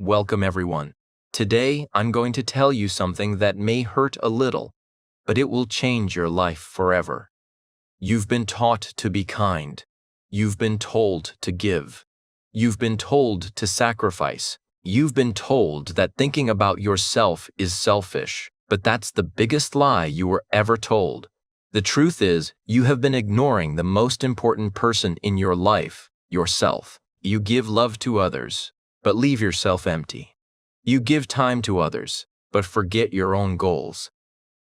Welcome everyone. Today, I'm going to tell you something that may hurt a little, but it will change your life forever. You've been taught to be kind. You've been told to give. You've been told to sacrifice. You've been told that thinking about yourself is selfish, but that's the biggest lie you were ever told. The truth is, you have been ignoring the most important person in your life, yourself. You give love to others, but leave yourself empty. You give time to others, but forget your own goals.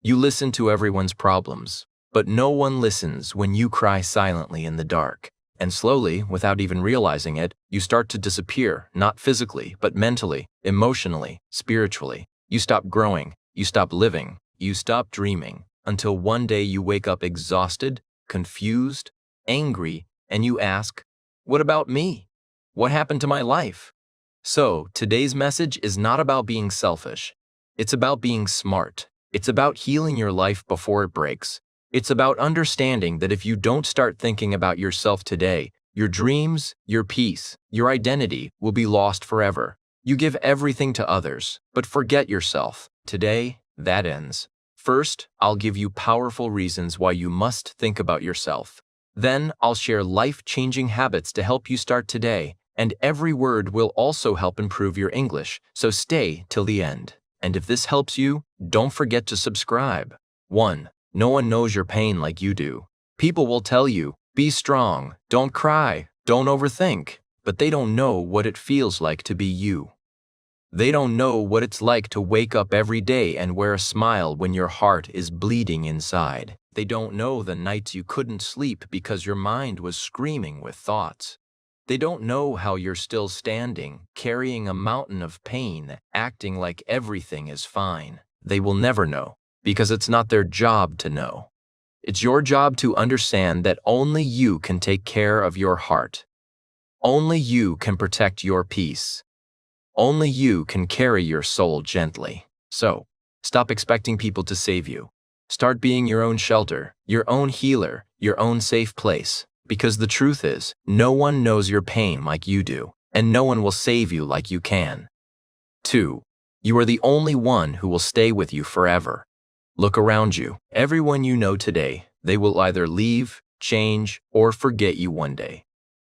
You listen to everyone's problems, but no one listens when you cry silently in the dark. And slowly, without even realizing it, you start to disappear, not physically, but mentally, emotionally, spiritually. You stop growing, you stop living, you stop dreaming, until one day you wake up exhausted, confused, angry, and you ask, "What about me? What happened to my life?" So, today's message is not about being selfish. It's about being smart. It's about healing your life before it breaks. It's about understanding that if you don't start thinking about yourself today, your dreams, your peace, your identity will be lost forever. You give everything to others, but forget yourself. Today, that ends. First, I'll give you powerful reasons why you must think about yourself. Then, I'll share life-changing habits to help you start today. And every word will also help improve your English, so stay till the end. And if this helps you, don't forget to subscribe. 1. No one knows your pain like you do. People will tell you, be strong, don't cry, don't overthink, but they don't know what it feels like to be you. They don't know what it's like to wake up every day and wear a smile when your heart is bleeding inside. They don't know the nights you couldn't sleep because your mind was screaming with thoughts. They don't know how you're still standing, carrying a mountain of pain, acting like everything is fine. They will never know, because it's not their job to know. It's your job to understand that only you can take care of your heart. Only you can protect your peace. Only you can carry your soul gently. So, stop expecting people to save you. Start being your own shelter, your own healer, your own safe place. Because the truth is, no one knows your pain like you do, and no one will save you like you can. 2. You are the only one who will stay with you forever. Look around you. Everyone you know today, they will either leave, change, or forget you one day.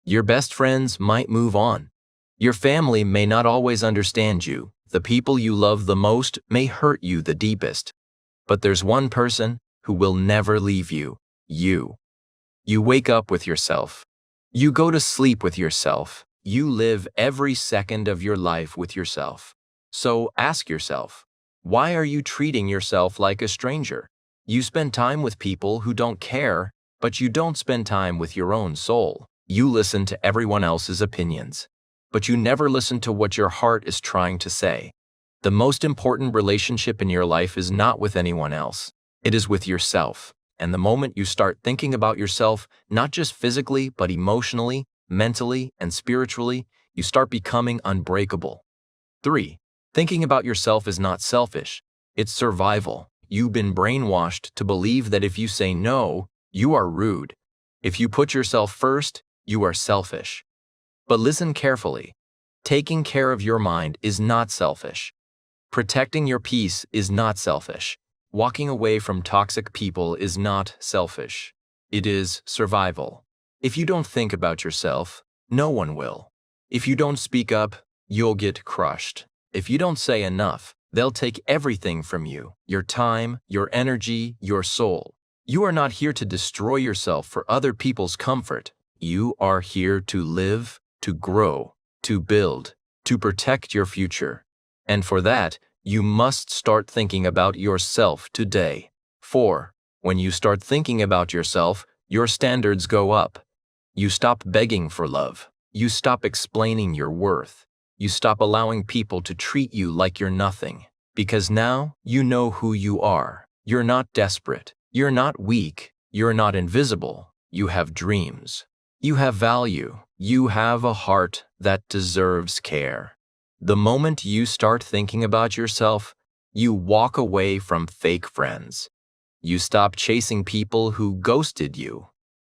Your best friends might move on. Your family may not always understand you. The people you love the most may hurt you the deepest. But there's one person who will never leave you, you. You wake up with yourself. You go to sleep with yourself. You live every second of your life with yourself. So ask yourself, why are you treating yourself like a stranger? You spend time with people who don't care, but you don't spend time with your own soul. You listen to everyone else's opinions, but you never listen to what your heart is trying to say. The most important relationship in your life is not with anyone else. It is with yourself. And the moment you start thinking about yourself, not just physically, but emotionally, mentally, and spiritually, you start becoming unbreakable. 3. Thinking about yourself is not selfish. It's survival. You've been brainwashed to believe that if you say no, you are rude. If you put yourself first, you are selfish. But listen carefully. Taking care of your mind is not selfish. Protecting your peace is not selfish. Walking away from toxic people is not selfish. It is survival. If you don't think about yourself, no one will. If you don't speak up, you'll get crushed. If you don't say enough, they'll take everything from you, your time, your energy, your soul. You are not here to destroy yourself for other people's comfort. You are here to live, to grow, to build, to protect your future. And for that, you must start thinking about yourself today. 4. When you start thinking about yourself, your standards go up. You stop begging for love. You stop explaining your worth. You stop allowing people to treat you like you're nothing. Because now you know who you are. You're not desperate. You're not weak. You're not invisible. You have dreams. You have value. You have a heart that deserves care. The moment you start thinking about yourself, you walk away from fake friends. You stop chasing people who ghosted you.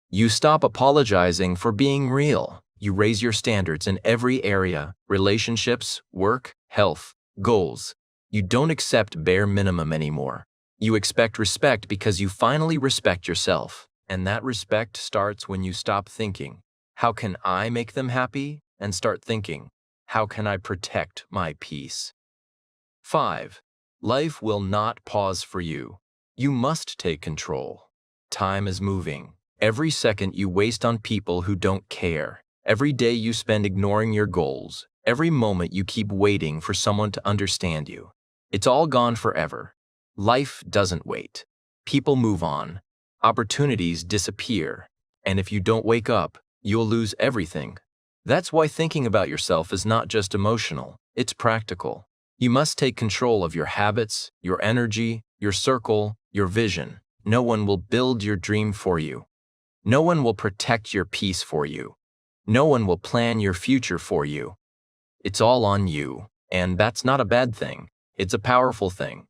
You stop apologizing for being real. You raise your standards in every area: relationships, work, health, goals. You don't accept bare minimum anymore. You expect respect because you finally respect yourself. And that respect starts when you stop thinking, "How can I make them happy?" and start thinking, "How can I protect my peace?" 5. Life will not pause for you. You must take control. Time is moving. Every second you waste on people who don't care. Every day you spend ignoring your goals. Every moment you keep waiting for someone to understand you. It's all gone forever. Life doesn't wait. People move on. Opportunities disappear. And if you don't wake up, you'll lose everything. That's why thinking about yourself is not just emotional, it's practical. You must take control of your habits, your energy, your circle, your vision. No one will build your dream for you. No one will protect your peace for you. No one will plan your future for you. It's all on you, and that's not a bad thing. It's a powerful thing.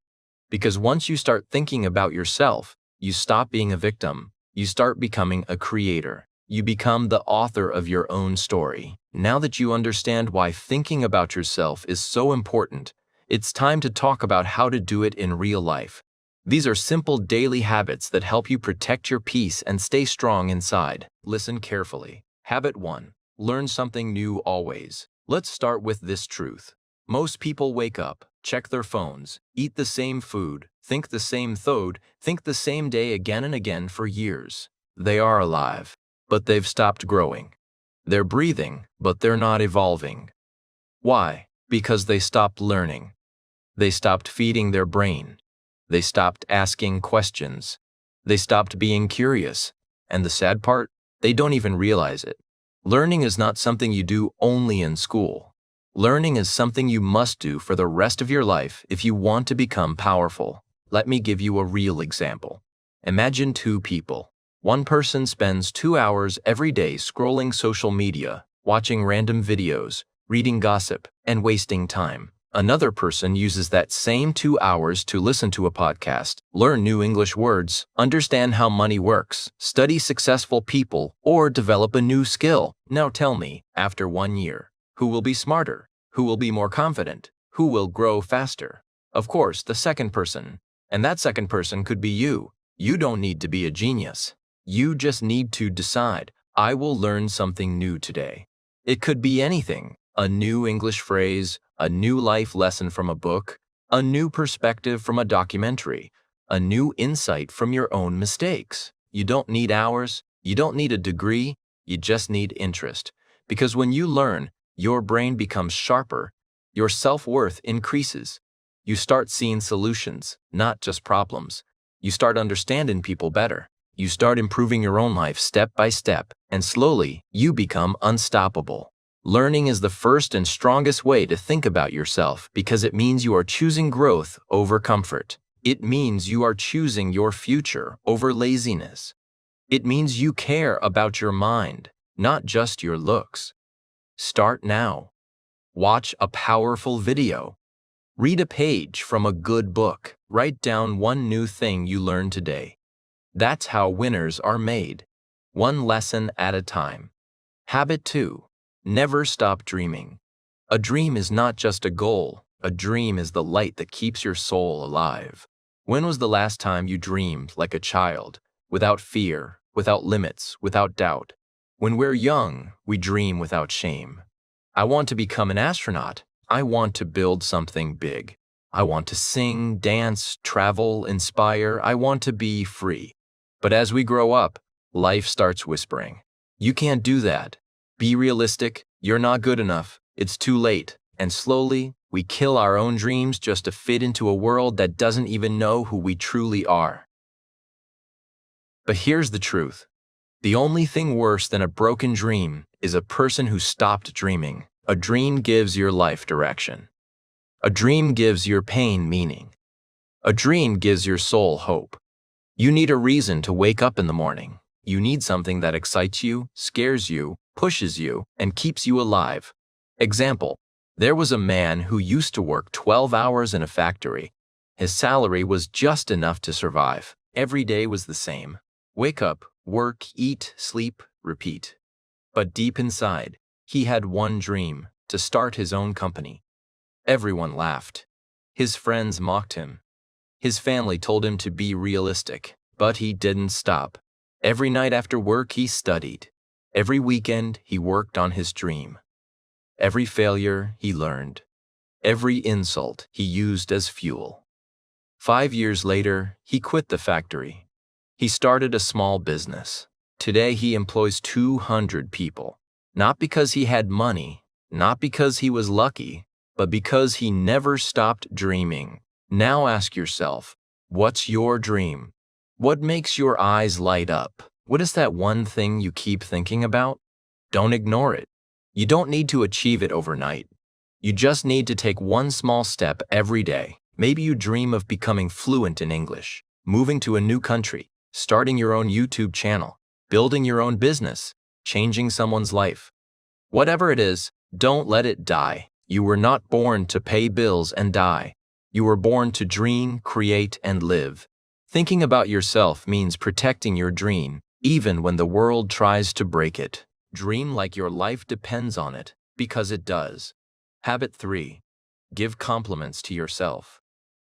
Because once you start thinking about yourself, you stop being a victim. You start becoming a creator. You become the author of your own story. Now that you understand why thinking about yourself is so important, it's time to talk about how to do it in real life. These are simple daily habits that help you protect your peace and stay strong inside. Listen carefully. Habit 1. Learn something new always. Let's start with this truth. Most people wake up, check their phones, eat the same food, think the same thought, think the same day again and again for years. They are alive, but they've stopped growing. They're breathing, but they're not evolving. Why? Because they stopped learning. They stopped feeding their brain. They stopped asking questions. They stopped being curious. And the sad part? They don't even realize it. Learning is not something you do only in school. Learning is something you must do for the rest of your life if you want to become powerful. Let me give you a real example. Imagine two people. One person spends 2 hours every day scrolling social media, watching random videos, reading gossip, and wasting time. Another person uses that same 2 hours to listen to a podcast, learn new English words, understand how money works, study successful people, or develop a new skill. Now tell me, after 1 year, who will be smarter? Who will be more confident? Who will grow faster? Of course, the second person. And that second person could be you. You don't need to be a genius. You just need to decide, I will learn something new today. It could be anything. A new English phrase, a new life lesson from a book, a new perspective from a documentary, a new insight from your own mistakes. You don't need hours, you don't need a degree, you just need interest. Because when you learn, your brain becomes sharper, your self-worth increases. You start seeing solutions, not just problems. You start understanding people better. You start improving your own life step by step, and slowly, you become unstoppable. Learning is the first and strongest way to think about yourself because it means you are choosing growth over comfort. It means you are choosing your future over laziness. It means you care about your mind, not just your looks. Start now. Watch a powerful video. Read a page from a good book. Write down one new thing you learned today. That's how winners are made. One lesson at a time. Habit 2. Never stop dreaming. A dream is not just a goal. A dream is the light that keeps your soul alive. When was the last time you dreamed like a child, without fear, without limits, without doubt? When we're young, we dream without shame. I want to become an astronaut. I want to build something big. I want to sing, dance, travel, inspire. I want to be free. But as we grow up, life starts whispering, "You can't do that. Be realistic. You're not good enough. It's too late." And slowly, we kill our own dreams just to fit into a world that doesn't even know who we truly are. But here's the truth. The only thing worse than a broken dream is a person who stopped dreaming. A dream gives your life direction. A dream gives your pain meaning. A dream gives your soul hope. You need a reason to wake up in the morning. You need something that excites you, scares you, pushes you, and keeps you alive. Example: there was a man who used to work 12 hours in a factory. His salary was just enough to survive. Every day was the same. Wake up, work, eat, sleep, repeat. But deep inside, He had one dream: to start his own company. Everyone laughed. His friends mocked him. His family told him to be realistic, but he didn't stop. Every night after work he studied. Every weekend he worked on his dream. Every failure he learned. Every insult he used as fuel. 5 years later, he quit the factory. He started a small business. Today he employs 200 people. Not because he had money, not because he was lucky, but because he never stopped dreaming. Now ask yourself, what's your dream? What makes your eyes light up? What is that one thing you keep thinking about? Don't ignore it. You don't need to achieve it overnight. You just need to take one small step every day. Maybe you dream of becoming fluent in English, moving to a new country, starting your own YouTube channel, building your own business, changing someone's life. Whatever it is, don't let it die. You were not born to pay bills and die. You were born to dream, create, and live. Thinking about yourself means protecting your dream, even when the world tries to break it. Dream like your life depends on it, because it does. Habit 3. Give compliments to yourself.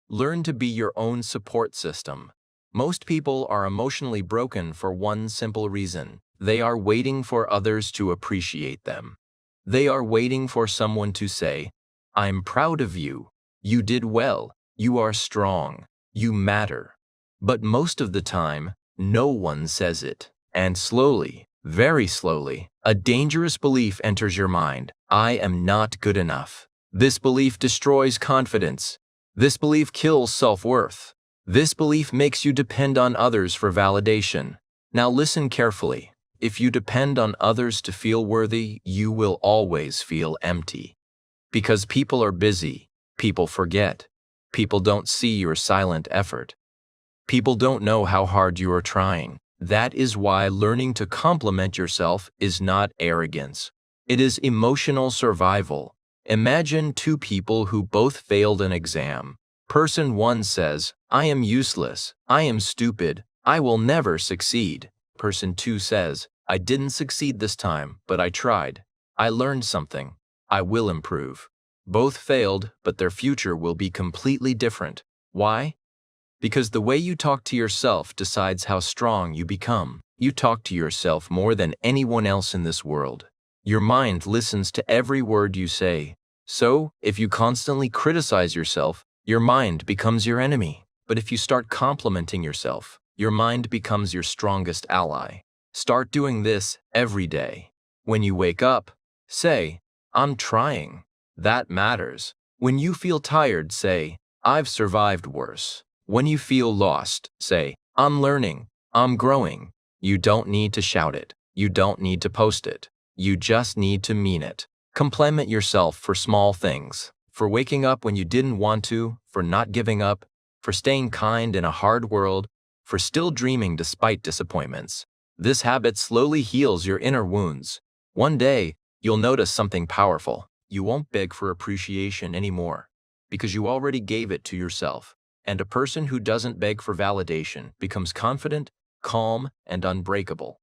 Learn to be your own support system. Most people are emotionally broken for one simple reason. They are waiting for others to appreciate them. They are waiting for someone to say, "I'm proud of you. You did well. You are strong. You matter." But most of the time, no one says it. And slowly, very slowly, a dangerous belief enters your mind. I am not good enough. This belief destroys confidence. This belief kills self-worth. This belief makes you depend on others for validation. Now listen carefully. If you depend on others to feel worthy, you will always feel empty. Because people are busy, people forget. People don't see your silent effort. People don't know how hard you are trying. That is why learning to compliment yourself is not arrogance. It is emotional survival. Imagine two people who both failed an exam. Person 1 says, "I am useless. I am stupid. I will never succeed." Person 2 says, "I didn't succeed this time, but I tried. I learned something. I will improve." Both failed, but their future will be completely different. Why? Because the way you talk to yourself decides how strong you become. You talk to yourself more than anyone else in this world. Your mind listens to every word you say. So, if you constantly criticize yourself, your mind becomes your enemy. But if you start complimenting yourself, your mind becomes your strongest ally. Start doing this every day. When you wake up, say, "I'm trying." That matters. When you feel tired, say, "I've survived worse." When you feel lost, say, "I'm learning. I'm growing." You don't need to shout it. You don't need to post it. You just need to mean it. Compliment yourself for small things. For waking up when you didn't want to, for not giving up, for staying kind in a hard world, for still dreaming despite disappointments. This habit slowly heals your inner wounds. One day, you'll notice something powerful. You won't beg for appreciation anymore, because you already gave it to yourself. And a person who doesn't beg for validation becomes confident, calm, and unbreakable.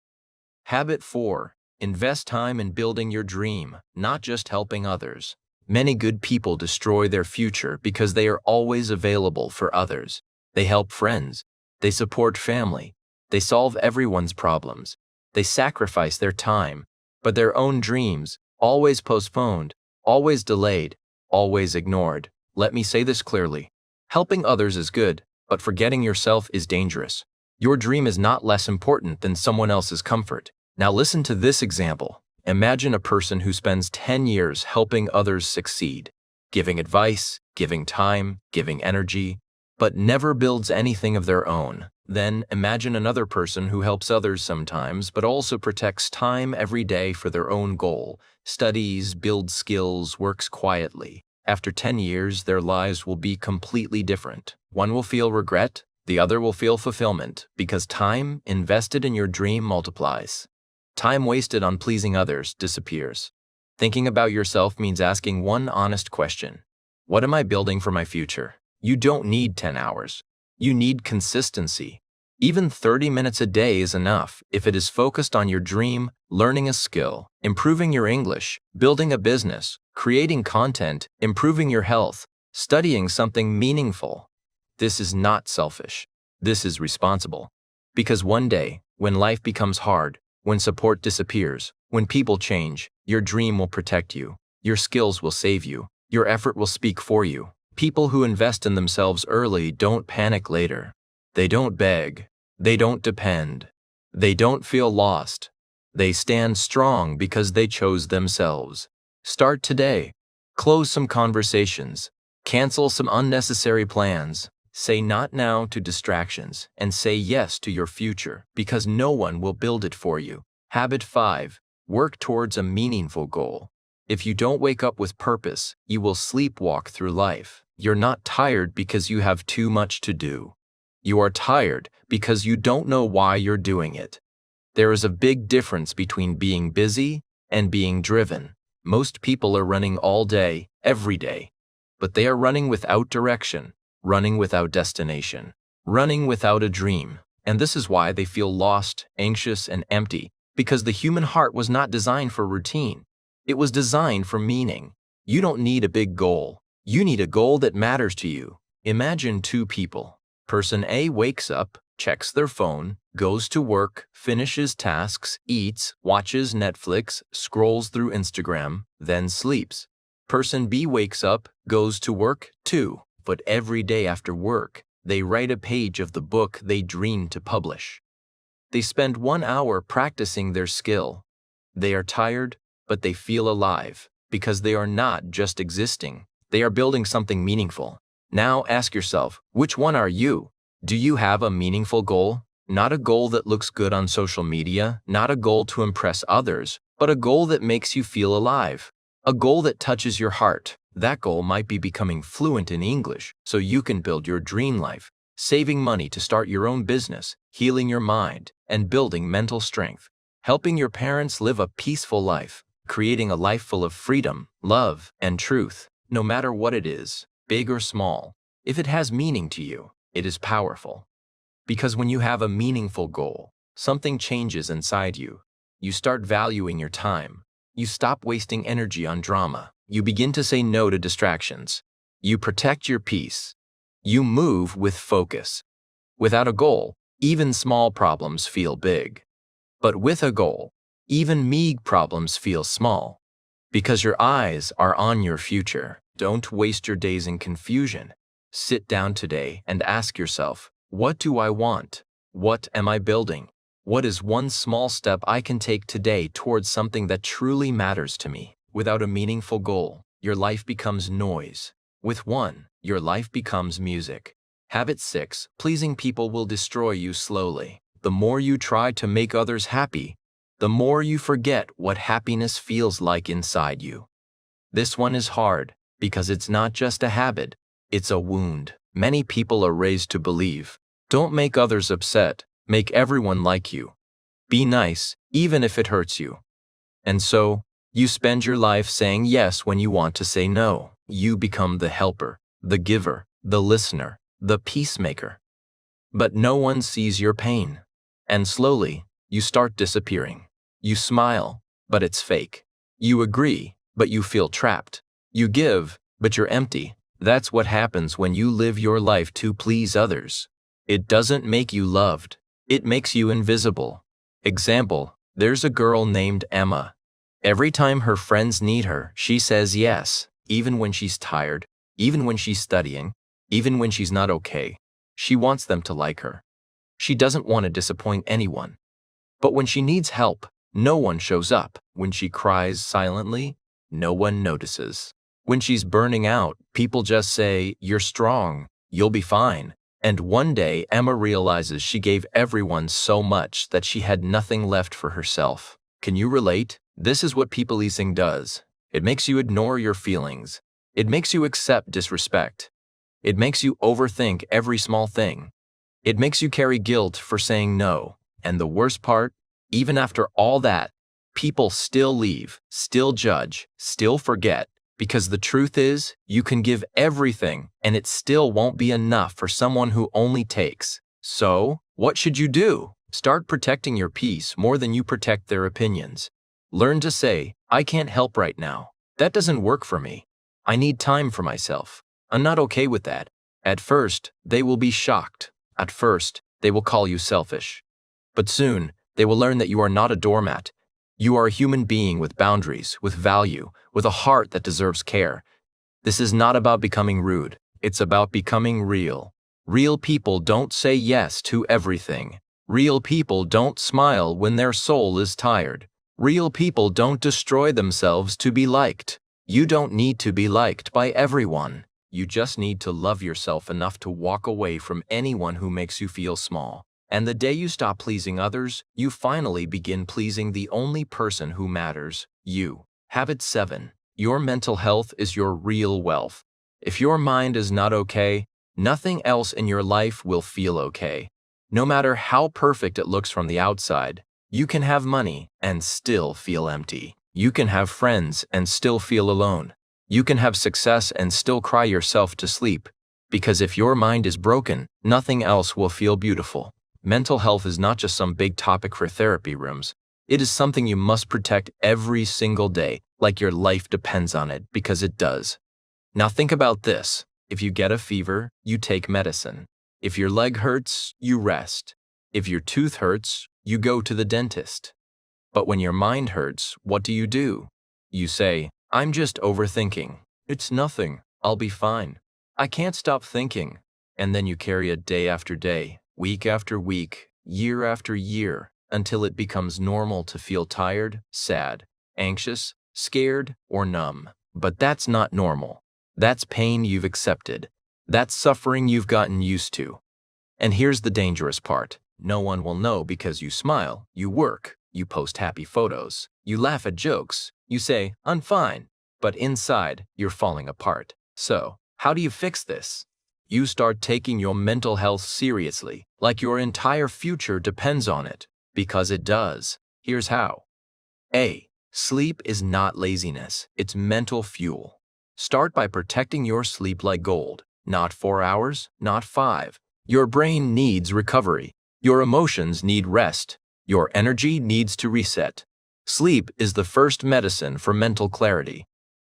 Habit 4. Invest time in building your dream, not just helping others. Many good people destroy their future because they are always available for others. They help friends. They support family. They solve everyone's problems. They sacrifice their time, but their own dreams, always postponed, always delayed, always ignored. Let me say this clearly. Helping others is good, but forgetting yourself is dangerous. Your dream is not less important than someone else's comfort. Now listen to this example. Imagine a person who spends 10 years helping others succeed, giving advice, giving time, giving energy, but never builds anything of their own. Then imagine another person who helps others sometimes, but also protects time every day for their own goal, studies, builds skills, works quietly. After 10 years, their lives will be completely different. One will feel regret, the other will feel fulfillment, because time invested in your dream multiplies. Time wasted on pleasing others disappears. Thinking about yourself means asking one honest question. What am I building for my future? You don't need 10 hours. You need consistency. Even 30 minutes a day is enough if it is focused on your dream, learning a skill, improving your English, building a business, creating content, improving your health, studying something meaningful. This is not selfish. This is responsible. Because one day, when life becomes hard, when support disappears, when people change, your dream will protect you. Your skills will save you. Your effort will speak for you. People who invest in themselves early don't panic later. They don't beg. They don't depend. They don't feel lost. They stand strong because they chose themselves. Start today. Close some conversations. Cancel some unnecessary plans. Say not now to distractions and say yes to your future because no one will build it for you. Habit 5. Work towards a meaningful goal. If you don't wake up with purpose, you will sleepwalk through life. You're not tired because you have too much to do. You are tired because you don't know why you're doing it. There is a big difference between being busy and being driven. Most people are running all day, every day, but they are running without direction, running without destination, running without a dream. And this is why they feel lost, anxious, and empty, because the human heart was not designed for routine. It was designed for meaning. You don't need a big goal. You need a goal that matters to you. Imagine two people. Person A wakes up, checks their phone, goes to work, finishes tasks, eats, watches Netflix, scrolls through Instagram, then sleeps. Person B wakes up, goes to work too, but every day after work, they write a page of the book they dreamed to publish. They spend 1 hour practicing their skill. They are tired, but they feel alive, because they are not just existing. They are building something meaningful. Now ask yourself, which one are you? Do you have a meaningful goal? Not a goal that looks good on social media, not a goal to impress others, but a goal that makes you feel alive. A goal that touches your heart. That goal might be becoming fluent in English so you can build your dream life, saving money to start your own business, healing your mind, and building mental strength, helping your parents live a peaceful life, creating a life full of freedom, love, and truth. No matter what it is, big or small, if it has meaning to you, it is powerful. Because when you have a meaningful goal, something changes inside you. You start valuing your time. You stop wasting energy on drama. You begin to say no to distractions. You protect your peace. You move with focus. Without a goal, even small problems feel big. But with a goal, even meager problems feel small. Because your eyes are on your future. Don't waste your days in confusion. Sit down today and ask yourself, what do I want? What am I building? What is one small step I can take today towards something that truly matters to me? Without a meaningful goal, your life becomes noise. With one, your life becomes music. Habit 6. Pleasing people will destroy you slowly. The more you try to make others happy, the more you forget what happiness feels like inside you. This one is hard because it's not just a habit, it's a wound. Many people are raised to believe, don't make others upset, make everyone like you. Be nice, even if it hurts you. And so, you spend your life saying yes when you want to say no. You become the helper, the giver, the listener, the peacemaker. But no one sees your pain. And slowly, you start disappearing. You smile, but it's fake. You agree, but you feel trapped. You give, but you're empty. That's what happens when you live your life to please others. It doesn't make you loved. It makes you invisible. Example, there's a girl named Emma. Every time her friends need her, she says yes, even when she's tired, even when she's studying, even when she's not okay. She wants them to like her. She doesn't want to disappoint anyone. But when she needs help, no one shows up. When she cries silently, no one notices. When she's burning out, people just say, "You're strong, you'll be fine." And one day, Emma realizes she gave everyone so much that she had nothing left for herself. Can you relate? This is what people-pleasing does. It makes you ignore your feelings. It makes you accept disrespect. It makes you overthink every small thing. It makes you carry guilt for saying no. And the worst part, even after all that, people still leave, still judge, still forget. Because the truth is, you can give everything and it still won't be enough for someone who only takes. So, What should you do? Start protecting your peace more than you protect their opinions. Learn to say, I can't help right now. That doesn't work for me. I need time for myself. I'm not okay with that. At first, they will be shocked. At first, they will call you selfish. But soon, they will learn that you are not a doormat. You are a human being with boundaries, with value, with a heart that deserves care. This is not about becoming rude. It's about becoming real. Real people don't say yes to everything. Real people don't smile when their soul is tired. Real people don't destroy themselves to be liked. You don't need to be liked by everyone. You just need to love yourself enough to walk away from anyone who makes you feel small. And the day you stop pleasing others, you finally begin pleasing the only person who matters, you. Habit 7. Your mental health is your real wealth. If your mind is not okay, nothing else in your life will feel okay. No matter how perfect it looks from the outside, you can have money and still feel empty. You can have friends and still feel alone. You can have success and still cry yourself to sleep. Because if your mind is broken, nothing else will feel beautiful. Mental health is not just some big topic for therapy rooms. It is something you must protect every single day, like your life depends on it, because it does. Now think about this. If you get a fever, you take medicine. If your leg hurts, you rest. If your tooth hurts, you go to the dentist. But when your mind hurts, what do? You say, I'm just overthinking. It's nothing. I'll be fine. I can't stop thinking. And then you carry it day after day, week after week, year after year, until it becomes normal to feel tired, sad, anxious, scared, or numb. But that's not normal. That's pain you've accepted. That's suffering you've gotten used to. And here's the dangerous part. No one will know because you smile, you work, you post happy photos, you laugh at jokes, you say, I'm fine. But inside, you're falling apart. So, how do you fix this? You start taking your mental health seriously, like your entire future depends on it. Because it does. Here's how. A. Sleep is not laziness, it's mental fuel. Start by protecting your sleep like gold. Not 4 hours, not 5. Your brain needs recovery. Your emotions need rest. Your energy needs to reset. Sleep is the first medicine for mental clarity.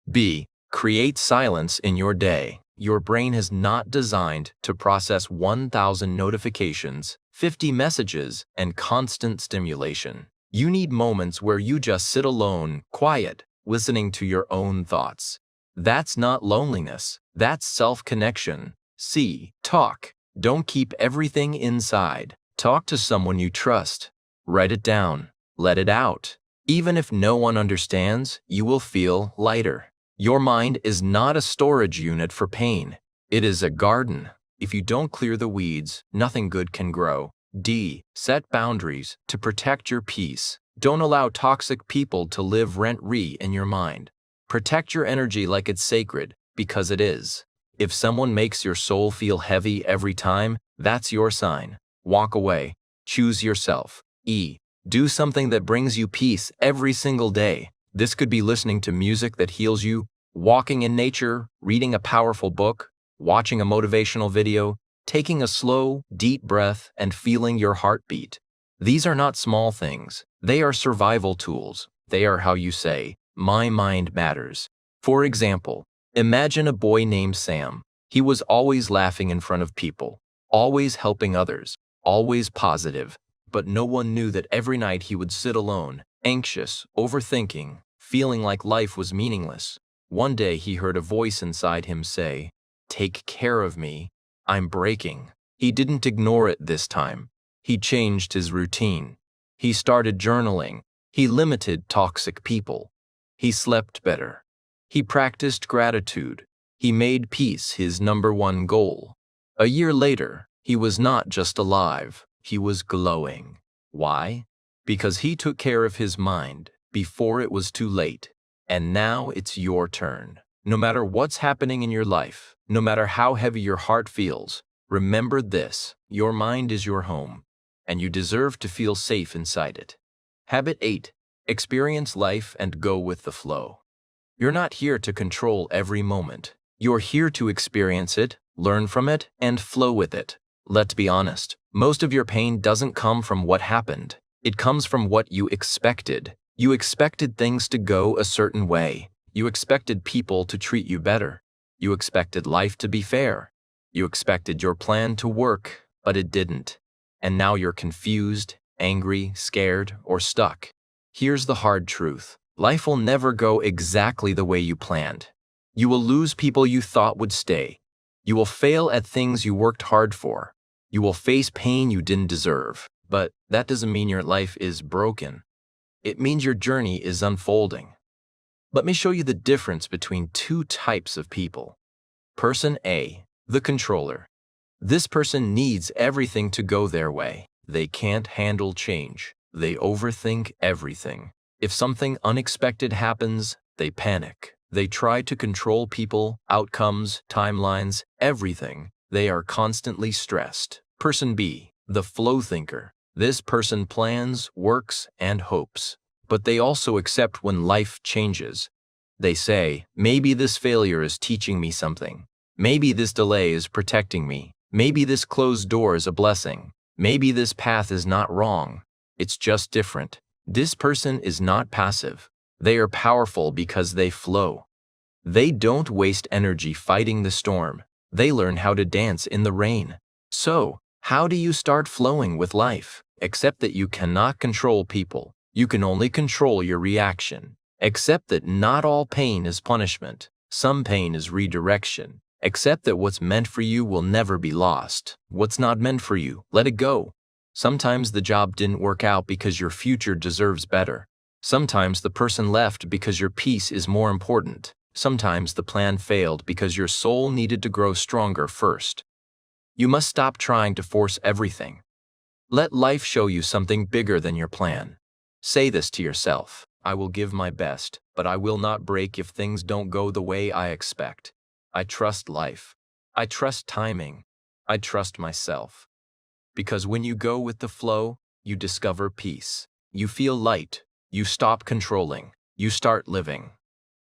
B. Create silence in your day. Your brain is not designed to process 1,000 notifications, 50 messages, and constant stimulation. You need moments where you just sit alone, quiet, listening to your own thoughts. That's not loneliness, that's self-connection. C. Talk. Don't keep everything inside. Talk to someone you trust. Write it down. Let it out. Even if no one understands, you will feel lighter. Your mind is not a storage unit for pain. It is a garden. If you don't clear the weeds, nothing good can grow. D. Set boundaries to protect your peace. Don't allow toxic people to live rent-free in your mind. Protect your energy like it's sacred, because it is. If someone makes your soul feel heavy every time, that's your sign. Walk away. Choose yourself. E. Do something that brings you peace every single day. This could be listening to music that heals you, walking in nature, reading a powerful book, watching a motivational video, taking a slow, deep breath, and feeling your heartbeat. These are not small things. They are survival tools. They are how you say, my mind matters. For example, imagine a boy named Sam. He was always laughing in front of people, always helping others, always positive. But no one knew that every night he would sit alone, anxious, overthinking, feeling like life was meaningless. One day he heard a voice inside him say, "Take care of me. I'm breaking." He didn't ignore it this time. He changed his routine. He started journaling. He limited toxic people. He slept better. He practiced gratitude. He made peace his #1 goal. A year later, he was not just alive, he was glowing. Why? Because he took care of his mind before it was too late. And now it's your turn. No matter what's happening in your life, no matter how heavy your heart feels, remember this: your mind is your home, and you deserve to feel safe inside it. Habit 8. Experience life and go with the flow. You're not here to control every moment. You're here to experience it, learn from it, and flow with it. Let's be honest, most of your pain doesn't come from what happened. It comes from what you expected. You expected things to go a certain way. You expected people to treat you better. You expected life to be fair. You expected your plan to work, but it didn't. And now you're confused, angry, scared, or stuck. Here's the hard truth. Life will never go exactly the way you planned. You will lose people you thought would stay. You will fail at things you worked hard for. You will face pain you didn't deserve. But that doesn't mean your life is broken. It means your journey is unfolding. Let me show you the difference between two types of people. Person A, the controller. This person needs everything to go their way. They can't handle change. They overthink everything. If something unexpected happens, they panic. They try to control people, outcomes, timelines, everything. They are constantly stressed. Person B, the flow thinker. This person plans, works, and hopes. But they also accept when life changes. They say, maybe this failure is teaching me something. Maybe this delay is protecting me. Maybe this closed door is a blessing. Maybe this path is not wrong. It's just different. This person is not passive. They are powerful because they flow. They don't waste energy fighting the storm. They learn how to dance in the rain. So, how do you start flowing with life? Accept that you cannot control people. You can only control your reaction. Accept that not all pain is punishment. Some pain is redirection. Accept that what's meant for you will never be lost. What's not meant for you, let it go. Sometimes the job didn't work out because your future deserves better. Sometimes the person left because your peace is more important. Sometimes the plan failed because your soul needed to grow stronger first. You must stop trying to force everything. Let life show you something bigger than your plan. Say this to yourself: I will give my best, but I will not break if things don't go the way I expect. I trust life. I trust timing. I trust myself. Because when you go with the flow, you discover peace. You feel light. You stop controlling. You start living.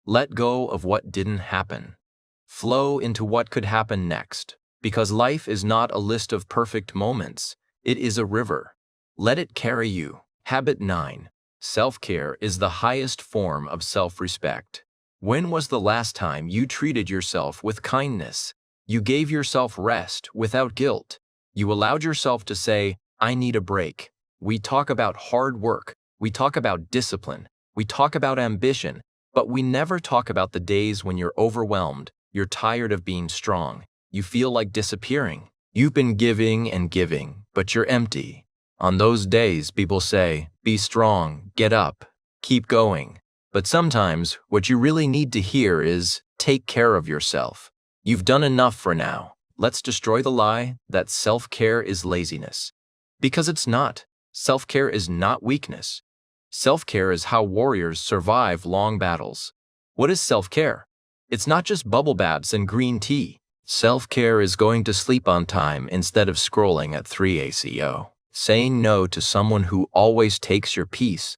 Let go of what didn't happen. Flow into what could happen next. Because life is not a list of perfect moments. It is a river. Let it carry you. Habit 9. Self-care is the highest form of self-respect. When was the last time you treated yourself with kindness? You gave yourself rest without guilt. You allowed yourself to say, I need a break. We talk about hard work. We talk about discipline. We talk about ambition. But we never talk about the days when you're overwhelmed, you're tired of being strong, you feel like disappearing. You've been giving and giving, but you're empty. On those days, people say, be strong, get up, keep going. But sometimes, what you really need to hear is, take care of yourself. You've done enough for now. Let's destroy the lie that self-care is laziness. Because it's not. Self-care is not weakness. Self-care is how warriors survive long battles. What is self-care? It's not just bubble baths and green tea. Self-care is going to sleep on time instead of scrolling at 3 a.m. Saying no to someone who always takes your peace.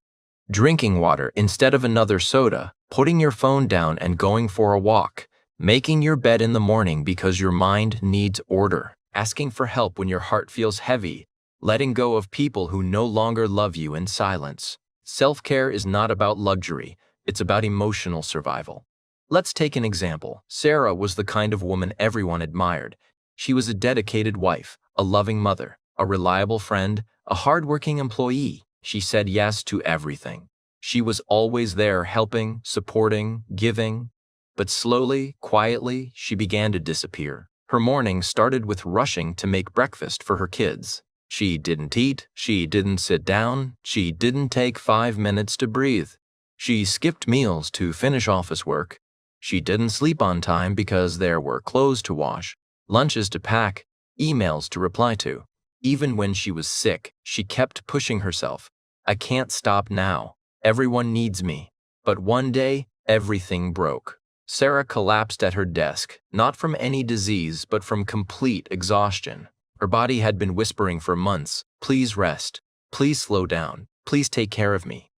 Drinking water instead of another soda. Putting your phone down and going for a walk. Making your bed in the morning because your mind needs order. Asking for help when your heart feels heavy. Letting go of people who no longer love you in silence. Self-care is not about luxury, it's about emotional survival. Let's take an example. Sarah was the kind of woman everyone admired. She was a dedicated wife, a loving mother, a reliable friend, a hardworking employee. She said yes to everything. She was always there helping, supporting, giving. But slowly, quietly, she began to disappear. Her morning started with rushing to make breakfast for her kids. She didn't eat, she didn't sit down, she didn't take 5 minutes to breathe. She skipped meals to finish office work. She didn't sleep on time because there were clothes to wash, lunches to pack, emails to reply to. Even when she was sick, she kept pushing herself. I can't stop now. Everyone needs me. But one day, everything broke. Sarah collapsed at her desk, not from any disease, but from complete exhaustion. Her body had been whispering for months, please rest, please slow down, please take care of me.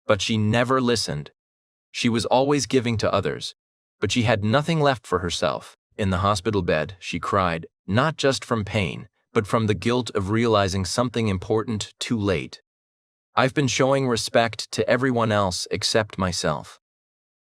But she never listened. She was always giving to others, but she had nothing left for herself. In the hospital bed, she cried, not just from pain, but from the guilt of realizing something important too late. I've been showing respect to everyone else except myself.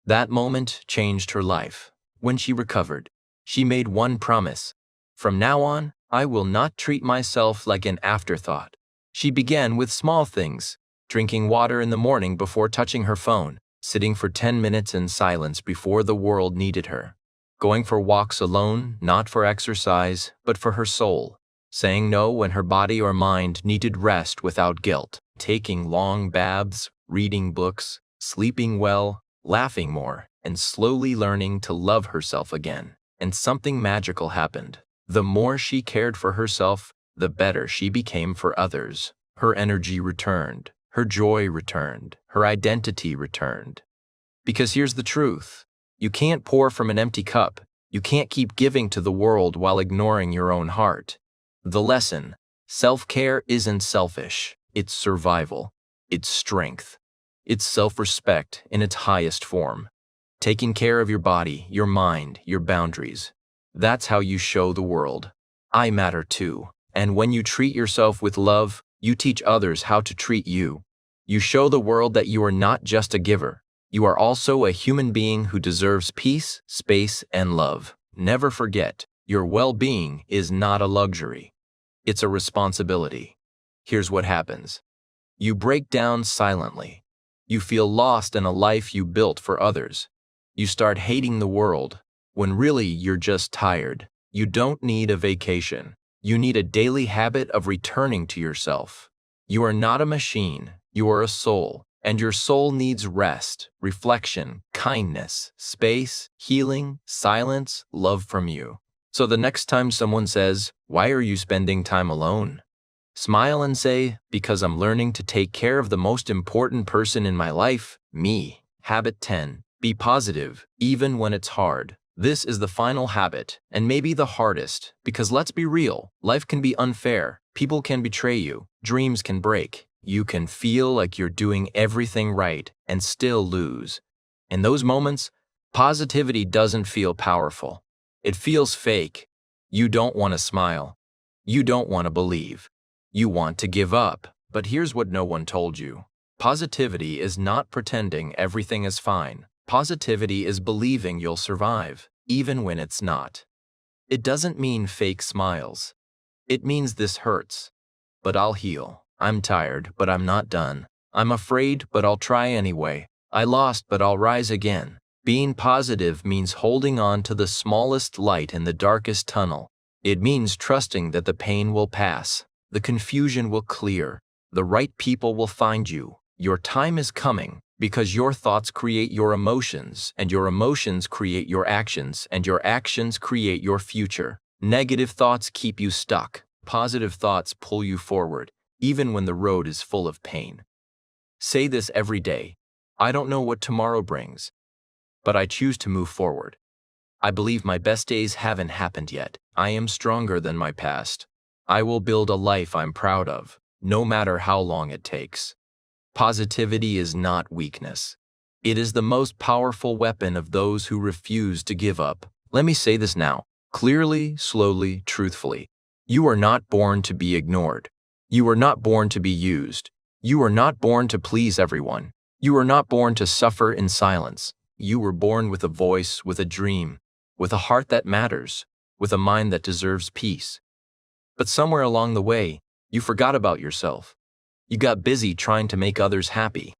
That moment changed her life. When she recovered, she made one promise. From now on, I will not treat myself like an afterthought. She began with small things, drinking water in the morning before touching her phone, sitting for 10 minutes in silence before the world needed her, going for walks alone, not for exercise, but for her soul, saying no when her body or mind needed rest without guilt, taking long baths, reading books, sleeping well, laughing more, and slowly learning to love herself again. And something magical happened. The more she cared for herself, the better she became for others. Her energy returned, her joy returned, her identity returned. Because here's the truth. You can't pour from an empty cup. You can't keep giving to the world while ignoring your own heart. The lesson: self-care isn't selfish. It's survival. It's strength. It's self-respect in its highest form. Taking care of your body, your mind, your boundaries. That's how you show the world, I matter too. And when you treat yourself with love, you teach others how to treat you. You show the world that you are not just a giver. You are also a human being who deserves peace, space, and love. Never forget, your well-being is not a luxury. It's a responsibility. Here's what happens. You break down silently. You feel lost in a life you built for others. You start hating the world, when really you're just tired. You don't need a vacation. You need a daily habit of returning to yourself. You are not a machine. You are a soul, and your soul needs rest, reflection, kindness, space, healing, silence, love from you. So the next time someone says, "Why are you spending time alone?" smile and say, "Because I'm learning to take care of the most important person in my life, me." Habit 10. Be positive, even when it's hard. This is the final habit, and maybe the hardest, because let's be real, life can be unfair, people can betray you, dreams can break. You can feel like you're doing everything right and still lose. In those moments, positivity doesn't feel powerful. It feels fake. You don't want to smile. You don't want to believe. You want to give up. But here's what no one told you. Positivity is not pretending everything is fine. Positivity is believing you'll survive, even when it's not. It doesn't mean fake smiles. It means this hurts, but I'll heal. I'm tired, but I'm not done. I'm afraid, but I'll try anyway. I lost, but I'll rise again. Being positive means holding on to the smallest light in the darkest tunnel. It means trusting that the pain will pass, the confusion will clear, the right people will find you. Your time is coming, because your thoughts create your emotions, and your emotions create your actions, and your actions create your future. Negative thoughts keep you stuck. Positive thoughts pull you forward, even when the road is full of pain. Say this every day. I don't know what tomorrow brings, but I choose to move forward. I believe my best days haven't happened yet. I am stronger than my past. I will build a life I'm proud of, no matter how long it takes. Positivity is not weakness. It is the most powerful weapon of those who refuse to give up. Let me say this now, clearly, slowly, truthfully. You are not born to be ignored. You are not born to be used. You are not born to please everyone. You are not born to suffer in silence. You were born with a voice, with a dream, with a heart that matters, with a mind that deserves peace. But somewhere along the way, you forgot about yourself. You got busy trying to make others happy.